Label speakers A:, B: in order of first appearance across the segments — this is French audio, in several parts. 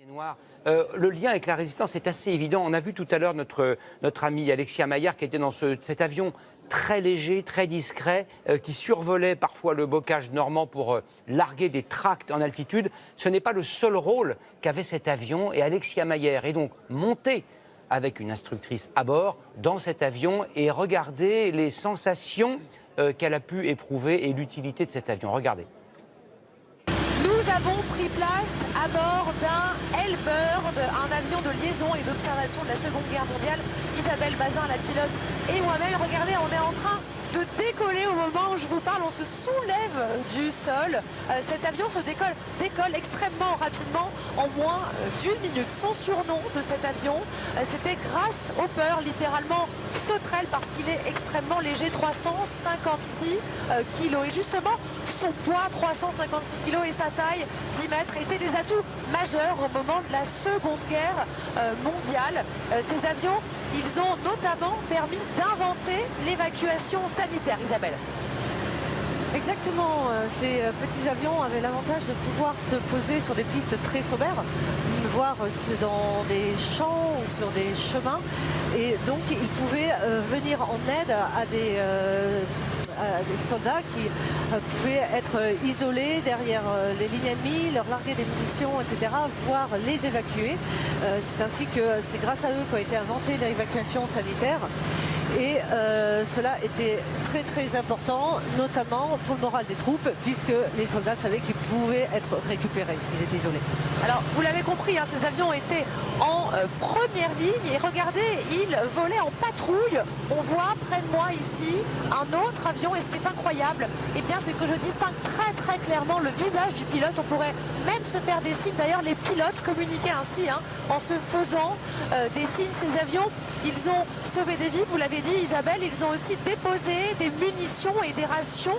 A: Noir. Le lien avec la résistance est assez évident. On a vu tout à l'heure notre ami Alexia Maillard qui était dans cet avion très léger, très discret, qui survolait parfois le bocage normand pour larguer des tracts en altitude. Ce n'est pas le seul rôle qu'avait cet avion et Alexia Maillard est donc montée avec une instructrice à bord dans cet avion et regardez les sensations qu'elle a pu éprouver et l'utilité de cet avion. Regardez.
B: Nous avons pris place à bord d'un Hellbird, un avion de liaison et d'observation de la Seconde Guerre mondiale. Isabelle Bazin, la pilote, et moi-même, regardez, on est en train de décoller au moment où je vous parle. On se soulève du sol. Cet avion se décolle extrêmement rapidement, en moins d'une minute. Son surnom de cet avion, c'était Grasshopper, littéralement sauterelle, parce qu'il est extrêmement léger, 356 kilos. Et justement, son poids, 356 kilos, et sa taille, 10 mètres, étaient des atouts majeurs au moment de la Seconde Guerre mondiale. Ces avions, ils ont notamment permis d'inventer l'évacuation sanitaire. Isabelle.
C: Exactement, ces petits avions avaient l'avantage de pouvoir se poser sur des pistes très sommaires, voire dans des champs ou sur des chemins, et donc ils pouvaient venir en aide à des soldats qui pouvaient être isolés derrière les lignes ennemies, leur larguer des munitions, etc., voire les évacuer. C'est ainsi que c'est grâce à eux qu'a été inventée l'évacuation sanitaire. Et cela était très très important, notamment pour le moral des troupes, puisque les soldats savaient qu'ils pouvaient être récupérés s'ils étaient isolés.
B: Alors vous l'avez compris, hein, ces avions étaient en première ligne et regardez, ils volaient en patrouille. On voit près de moi ici un autre avion, et ce qui est incroyable, eh bien, c'est que je distingue très très clairement le visage du pilote. On pourrait même se faire des signes. D'ailleurs, les pilotes communiquaient ainsi, hein, en se faisant des signes. Ces avions, ils ont sauvé des vies, vous l'avez dit Isabelle, ils ont aussi déposé des munitions et des rations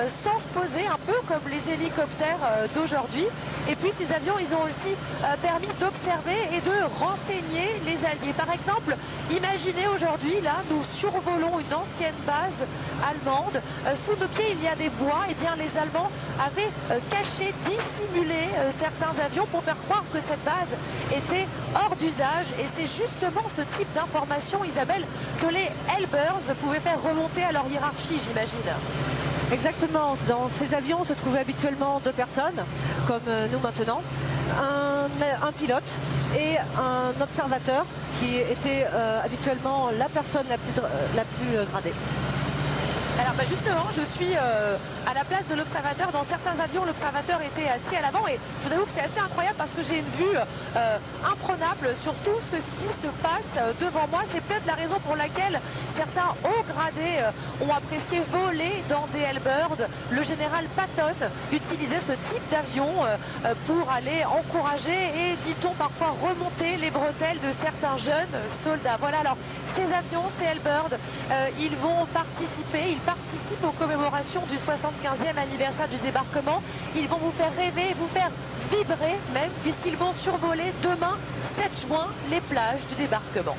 B: sans se poser, un peu comme les hélicoptères d'aujourd'hui. Et puis ces avions, ils ont aussi permis d'observer et de renseigner les alliés. Par exemple, imaginez aujourd'hui, là, nous survolons une ancienne base allemande. Sous nos pieds, il y a des bois. Et bien, les Allemands avaient caché, dissimulé certains avions pour faire croire que cette base était hors d'usage. Et c'est justement ce type d'information, Isabelle, que les Hellbirds pouvaient faire remonter à leur hiérarchie, j'imagine.
C: Exactement. Dans ces avions se trouvaient habituellement deux personnes, comme nous maintenant. Un pilote et un observateur qui était habituellement la personne la plus gradée.
B: Alors justement, je suis à la place de l'observateur. Dans certains avions, l'observateur était assis à l'avant et je vous avoue que c'est assez incroyable parce que j'ai une vue imprenable sur tout ce qui se passe devant moi. C'est peut-être la raison pour laquelle certains hauts gradés ont apprécié voler dans des Hellbirds. Le général Patton utilisait ce type d'avion pour aller encourager et, dit-on, parfois remonter les bretelles de certains jeunes soldats. Voilà, alors ces avions, ces Hellbirds, ils vont participer, participent aux commémorations du 75e anniversaire du débarquement. Ils vont vous faire rêver, vous faire vibrer même, puisqu'ils vont survoler demain, 7 juin, les plages du débarquement.